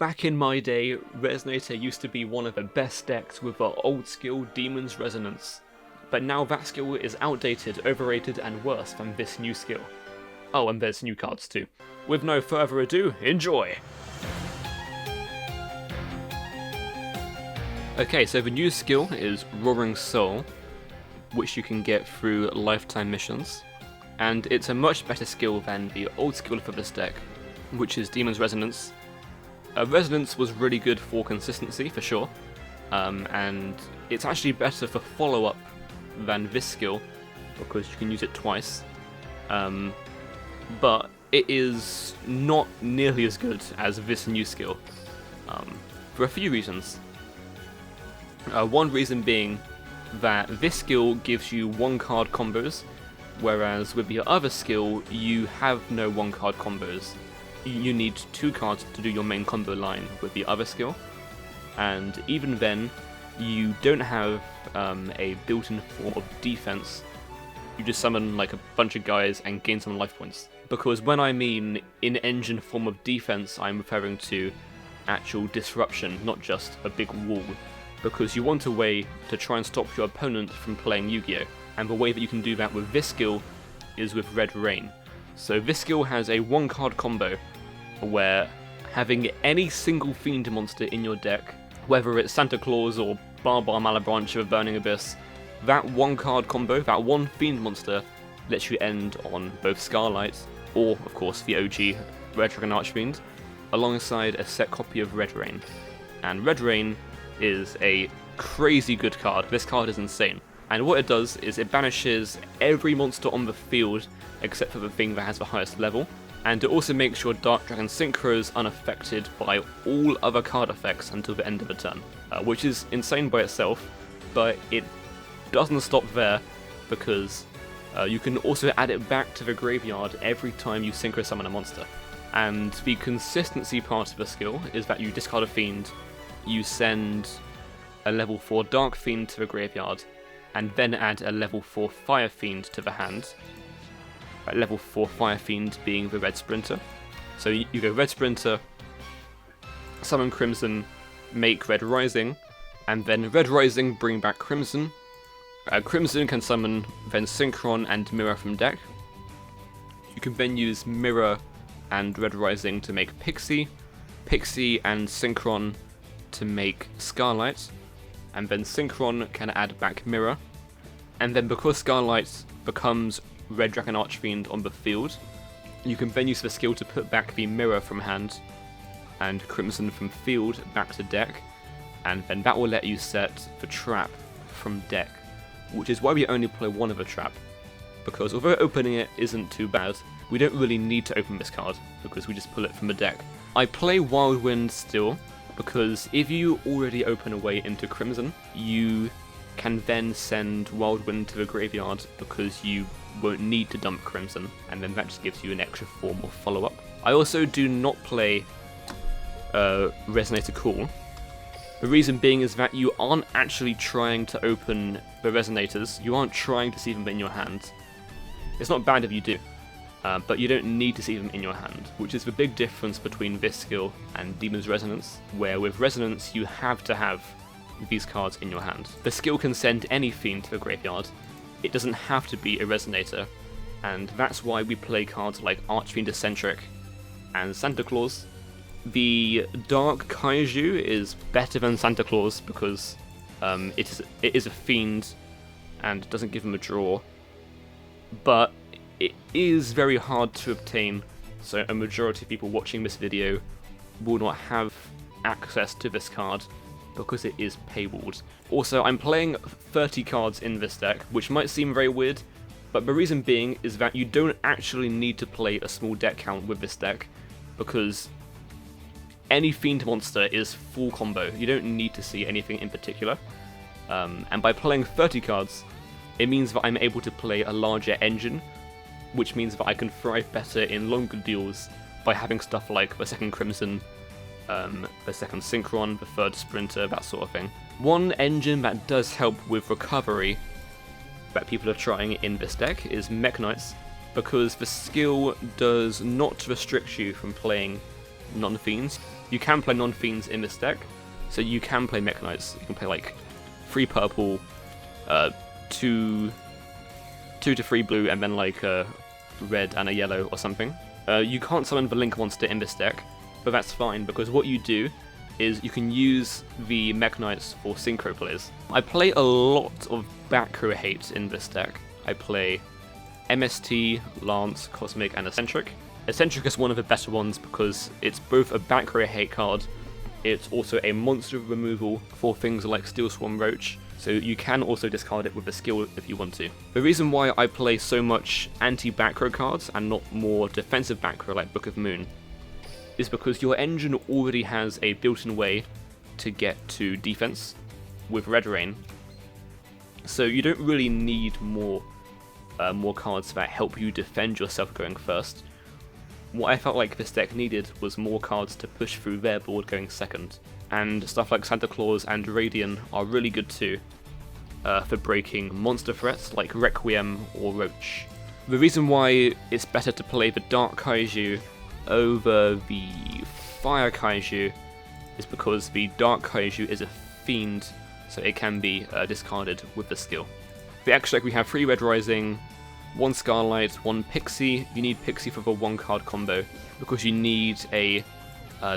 Back in my day, Resonator used to be one of the best decks with our old skill Demon's Resonance, but now that skill is outdated, overrated and worse than this new skill. Oh, and there's new cards too. With no further ado, enjoy! Okay, so the new skill is Roaring Soul, which you can get through lifetime missions, and it's a much better skill than the old skill for this deck, which is Demon's Resonance. Resonance was really good for consistency, for sure, and it's actually better for follow-up than this skill, because you can use it twice, but it is not nearly as good as this new skill, for a few reasons. One reason being that this skill gives you one-card combos, whereas with the other skill, you have no one-card combos. You need 2 cards to do your main combo line with the other skill, and even then, you don't have a built-in form of defense. You just summon like a bunch of guys and gain some life points. Because when I mean in-engine form of defense, I'm referring to actual disruption, not just a big wall. Because you want a way to try and stop your opponent from playing Yu-Gi-Oh! And the way that you can do that with this skill is with Red Rain. So this skill has a 1-card combo where having any single Fiend monster in your deck, whether it's Santa Claus or Barbar Malabranch of Burning Abyss, that 1-card combo, that one Fiend monster, lets you end on both Scarlight, or of course the OG Red Dragon Archfiend, alongside a set copy of Red Rain. And Red Rain is a crazy good card. This card is insane. And what it does is it banishes every monster on the field except for the thing that has the highest level, and it also makes your Dark Dragon Synchros unaffected by all other card effects until the end of a turn, which is insane by itself, but it doesn't stop there, because you can also add it back to the graveyard every time you Synchro Summon a monster. And the consistency part of the skill is that you discard a Fiend, you send a level 4 Dark Fiend to the graveyard, and then add a level 4 Fire Fiend to the hand. Level 4 Fire Fiend being the Red Sprinter. So you go Red Sprinter, summon Crimson, make Red Rising, and then Red Rising bring back Crimson. Crimson can summon then Synchron and Mirror from deck. You can then use Mirror and Red Rising to make Pixie, Pixie and Synchron to make Scarlight, and then Synchron can add back Mirror. And then because Scarlight becomes Red Dragon Archfiend on the field, you can then use the skill to put back the Mirror from hand and Crimson from field back to deck, and then that will let you set the trap from deck, which is why we only play one of a trap, because although opening it isn't too bad, we don't really need to open this card, because we just pull it from the deck. I play Wild Wind still, because if you already open a way into Crimson, you can then send Wild Wind to the graveyard because you won't need to dump Crimson, and then that just gives you an extra form of follow-up. I also do not play Resonator Cool. The reason being is that you aren't actually trying to open the Resonators, you aren't trying to see them in your hand. It's not bad if you do, but you don't need to see them in your hand, which is the big difference between this skill and Demon's Resonance, where with Resonance you have to have these cards in your hand. The skill can send any Fiend to the graveyard, it doesn't have to be a Resonator, and that's why we play cards like Archfiend Eccentric and Santa Claus. The Dark Kaiju is better than Santa Claus because it is a Fiend and doesn't give him a draw, but it is very hard to obtain, so a majority of people watching this video will not have access to this card because it is paywalled. Also, I'm playing 30 cards in this deck, which might seem very weird, but the reason being is that you don't actually need to play a small deck count with this deck, because any Fiend monster is full combo. You don't need to see anything in particular, and by playing 30 cards, it means that I'm able to play a larger engine, which means that I can thrive better in longer deals by having stuff like the second Crimson, the second Synchron, the third Sprinter, that sort of thing. One engine that does help with recovery that people are trying in this deck is Mech Knights, because the skill does not restrict you from playing non-fiends. You can play non-fiends in this deck, so you can play Mech Knights. You can play like 3 purple, 2 to 3 blue, and then like a red and a yellow or something. You can't summon the Link monster in this deck, but that's fine because what you do is you can use the Mech Knights for synchro plays. I play a lot of back row hate in this deck. I play MST, Lance, Cosmic, and Eccentric. Eccentric is one of the better ones because it's both a back row hate card, it's also a monster removal for things like Steel Swarm Roach, so you can also discard it with a skill if you want to. The reason why I play so much anti-back row cards and not more defensive back row like Book of Moon is because your engine already has a built-in way to get to defense with Red Rain, so you don't really need more cards that help you defend yourself going first. What I felt like this deck needed was more cards to push through their board going second, and stuff like Santa Claus and Radian are really good too for breaking monster threats like Requiem or Roach. The reason why it's better to play the Dark Kaiju over the Fire Kaiju is because the Dark Kaiju is a fiend, so it can be discarded with the skill. The extra deck we have 3 Red Rising, 1 Starlight, 1 Pixie. You need Pixie for the 1 card combo because you need a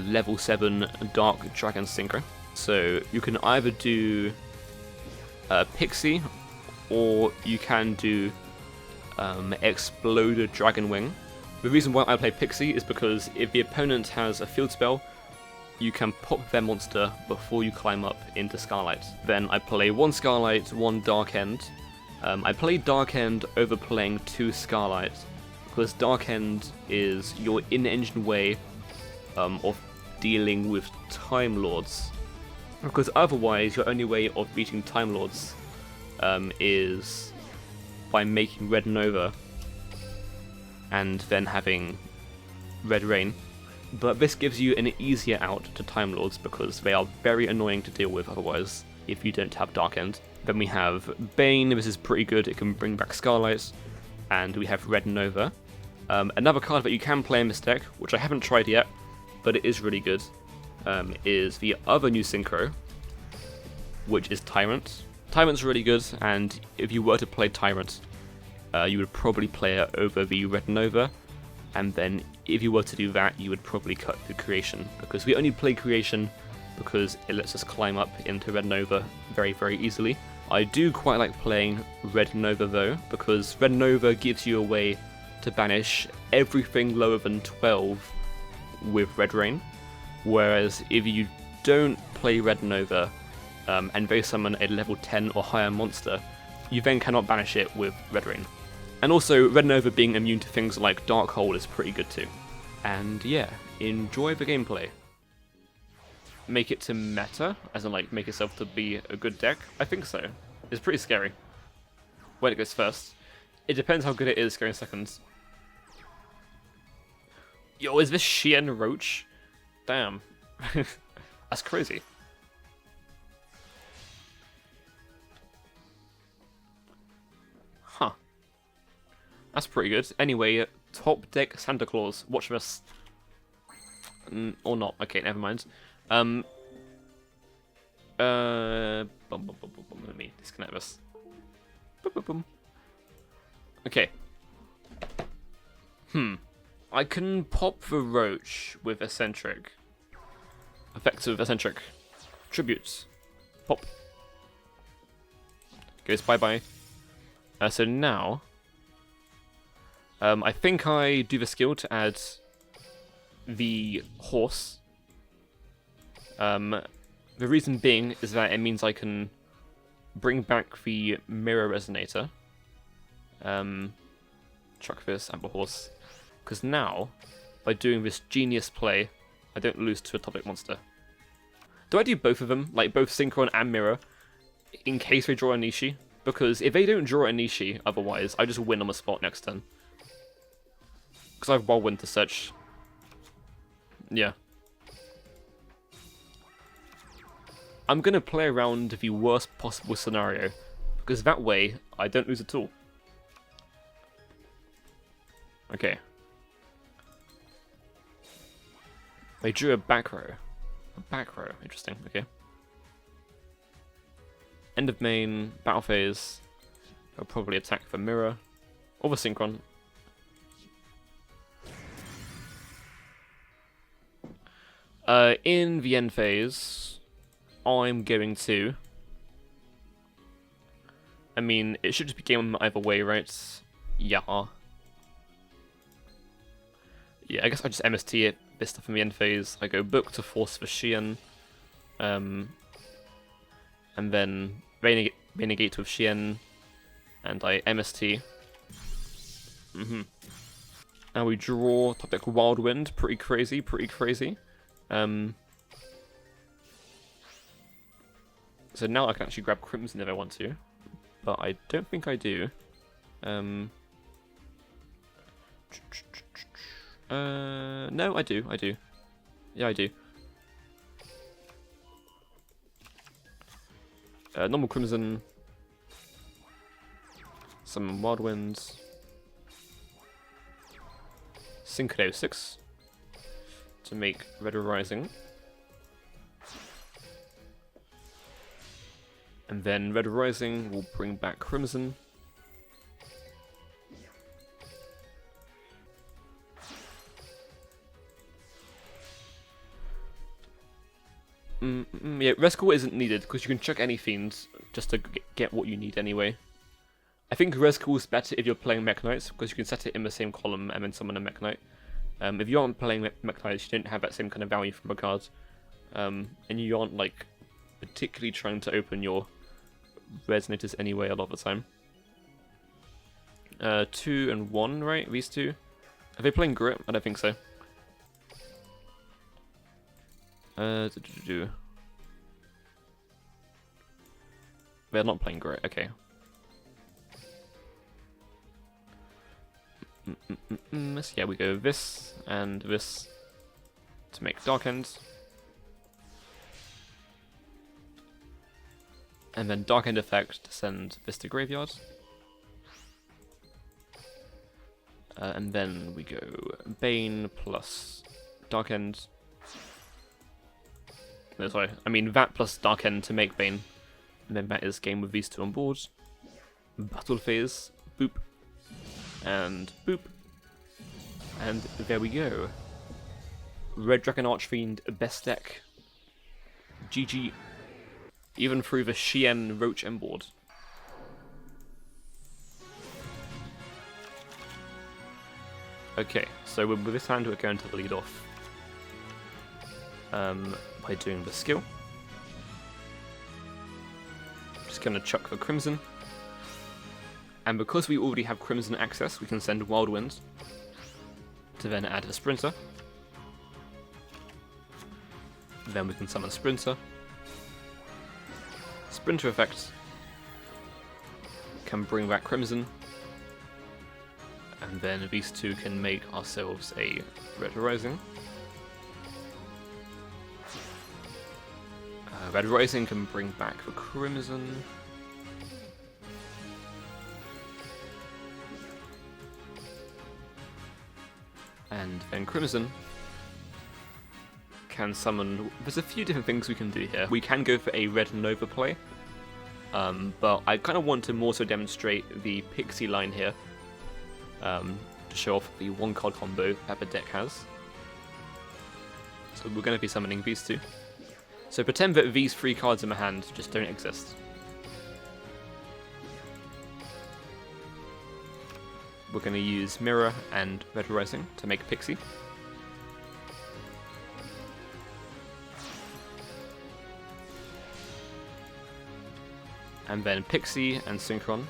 level 7 Dark Dragon Synchro. So you can either do Pixie or you can do Exploded Dragon Wing. The reason why I play Pixie is because if the opponent has a field spell, you can pop their monster before you climb up into Starlight. Then I play 1 Starlight, 1 Dark End. I play Dark End over playing 2 Starlight because Dark End is your in-engine way of dealing with Time Lords. Because otherwise, your only way of beating Time Lords is by making Red Nova and then having Red Rain. But this gives you an easier out to Time Lords because they are very annoying to deal with otherwise if you don't have Dark End. Then we have Bane, this is pretty good, it can bring back Scarlight, and we have Red Nova. Another card that you can play in this deck, which I haven't tried yet, but it is really good, is the other new synchro, which is Tyrant. Tyrant's really good, and if you were to play Tyrant, you would probably play it over the Red Nova, and then if you were to do that, you would probably cut the Creation, because we only play Creation because it lets us climb up into Red Nova very, very easily. I do quite like playing Red Nova though, because Red Nova gives you a way to banish everything lower than 12 with Red Rain, whereas if you don't play Red Nova and they summon a level 10 or higher monster, you then cannot banish it with Red Rain. And also, Red Nova being immune to things like Dark Hole is pretty good too. And yeah, enjoy the gameplay. Make it to meta, as in like make yourself to be a good deck? I think so. It's pretty scary when it goes first. It depends how good it is going second. Yo, is this Shien Roach? Damn. That's crazy. Huh. That's pretty good. Anyway, top deck Santa Claus. Watch this. Or not. Okay, never mind. Let me disconnect this. Okay. I can pop the Roach with Eccentric. Effective Eccentric. Tributes. Pop. Goes bye-bye. So now, I think I do the skill to add the horse. The reason being is that it means I can bring back the Mirror Resonator. Chuck this Amber Horse. Because now, by doing this genius play, I don't lose to a topic monster. Do I do both of them, like both Synchron and Mirror, in case they draw a Nishi? Because if they don't draw a Nishi, otherwise, I just win on the spot next turn. Because I have Wild Wind to search. Yeah. I'm going to play around the worst possible scenario, because that way, I don't lose at all. Okay. They drew a back row. A back row. Interesting. Okay. End of main, battle phase. I'll probably attack for mirror. Or the synchron. In the end phase, I'm going to... I mean, it should just be game either way, right? Yeah. Yeah, I guess I just MST it, this stuff in the end phase. I go book to force for Xian. And then Renegade with Xian. And I MST. Now we draw top deck Wild Wind. Pretty crazy, pretty crazy. So now I can actually grab Crimson if I want to. But I don't think I do. No, I do. Yeah, I do. Normal Crimson. Some Wild Winds. Synchro 6 to make Red Rising. And then Red Rising will bring back Crimson. Yeah, Rescue isn't needed because you can chuck any fiends just to get what you need anyway. I think Rescue is better if you're playing Mech Knights because you can set it in the same column and then summon a Mech Knight. If you aren't playing Mech Knights, you don't have that same kind of value from a card. And you aren't like particularly trying to open your Resonators anyway a lot of the time. 2 and 1, right? These two? Are they playing Grip? I don't think so. They're not playing Grip, okay. So yeah, we go this and this to make Dark End. And then Dark End effect to send this to Graveyard. And then we go Bane plus Dark End. No, sorry, I mean that plus Dark End to make Bane. And then that is game with these two on board. Battle phase, boop. And boop. And there we go. Red Dragon Archfiend, best deck. GG. Even through the Xian Roach M board. Okay, so with this hand we're going to lead off by doing the skill. Just going to chuck the Crimson. And because we already have Crimson access, we can send Wild Wind to then add a Sprinter. Then we can summon Sprinter. Sprinter effect can bring back Crimson. And then these two can make ourselves a Red Rising. Red Rising can bring back the Crimson. And then Crimson can summon... There's a few different things we can do here. We can go for a Red Nova play. But I kind of want to more so demonstrate the Pixie line here. To show off the one card combo that the deck has. So we're going to be summoning these two. So pretend that these three cards in my hand just don't exist. We're going to use Mirror and Red Rising to make Pixie. And then Pixie and Synchron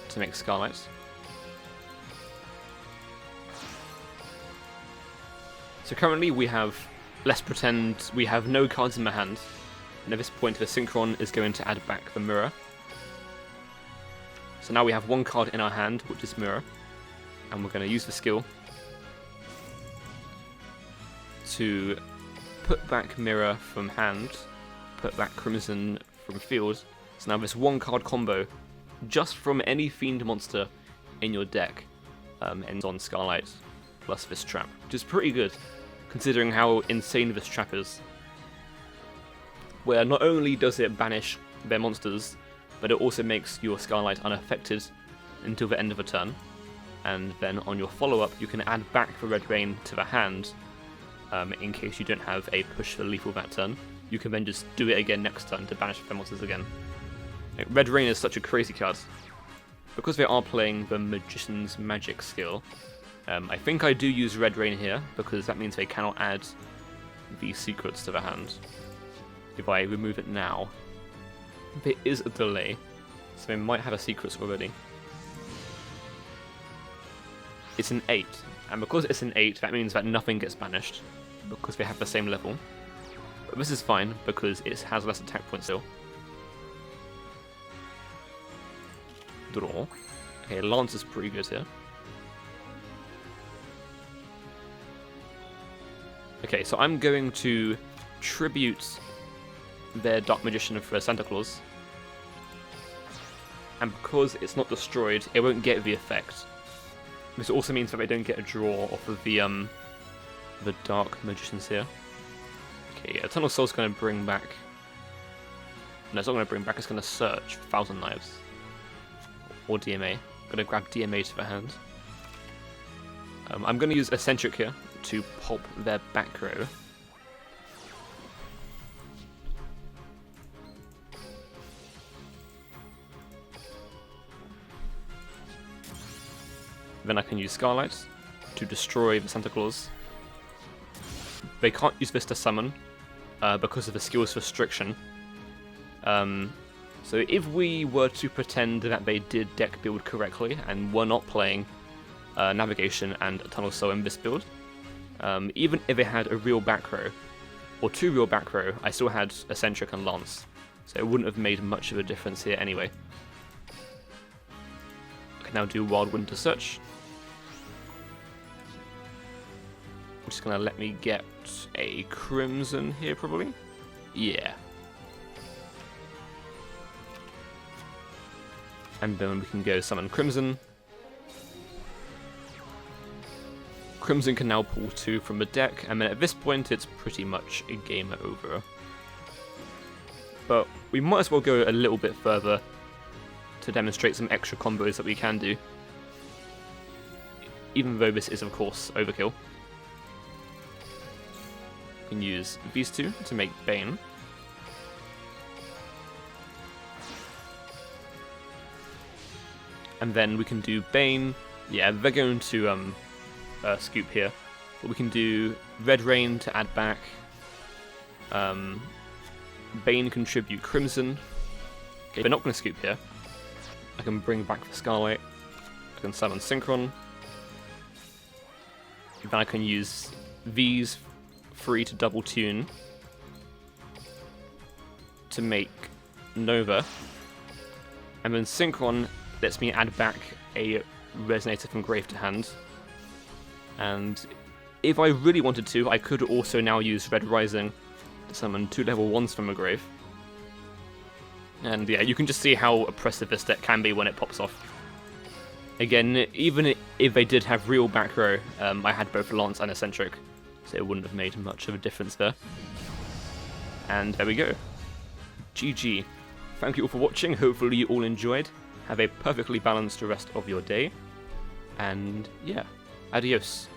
to make Scarlet. So currently we have, let's pretend we have no cards in my hand, and at this point the Synchron is going to add back the Mirror. So now we have one card in our hand, which is Mirror, and we're going to use the skill to put back Mirror from hand, put back Crimson from field. So now this one card combo, just from any Fiend monster in your deck, ends on Scarlight plus this trap, which is pretty good. considering how insane this trap is. Where not only does it banish their monsters, but it also makes your Scarlight unaffected until the end of a turn. And then on your follow-up, you can add back the Red Rain to the hand in case you don't have a push for lethal that turn. You can then just do it again next turn to banish their monsters again. Like, Red Rain is such a crazy card. Because they are playing the Magician's Magic skill, I think I do use Red Rain here, because that means they cannot add these secrets to the hand. If I remove it now, there is a delay, so they might have a secrets already. It's an 8, and because it's an 8, that means that nothing gets banished, because they have the same level. But this is fine, because it has less attack points still. Draw. Okay, Lance is pretty good here. Okay, so I'm going to tribute their Dark Magician for Santa Claus. And because it's not destroyed, it won't get the effect. This also means that they don't get a draw off of the Dark Magicians here. Okay, yeah, Eternal Soul's going to bring back... No, it's not going to bring back, it's going to search for Thousand Knives. Or DMA. I'm going to grab DMA to the hand. I'm going to use Eccentric here to pop their back row. Then I can use Scarlight to destroy the Santa Claus. They can't use this to summon because of the skill's restriction. So if we were to pretend that they did deck build correctly and were not playing Navigation and Eternal Soul in this build, even if they had a real back row, or 2 real back row, I still had Eccentric and Lance, so it wouldn't have made much of a difference here anyway. I can now do Wild Winter Search. I'm just going to let me get a Crimson here, probably. Yeah. And then we can go summon Crimson. Crimson can now pull 2 from the deck, and then at this point it's pretty much a game over. But we might as well go a little bit further to demonstrate some extra combos that we can do. Even though this is of course overkill. We can use these 2 to make Bane. And then we can do Bane. Yeah, they're going to scoop here. But we can do Red Rain to add back. Bane contribute Crimson. Okay, they're not going to scoop here. I can bring back the Scarlight. I can summon Synchron. Then I can use these 3 to double tune to make Nova. And then Synchron lets me add back a Resonator from grave to hand. And if I really wanted to, I could also now use Red Rising to summon 2 level 1s from a grave. And yeah, you can just see how oppressive this deck can be when it pops off. Again, even if they did have real back row, I had both Lance and Eccentric, so it wouldn't have made much of a difference there. And there we go. GG. Thank you all for watching, hopefully you all enjoyed. Have a perfectly balanced rest of your day. And yeah, adios.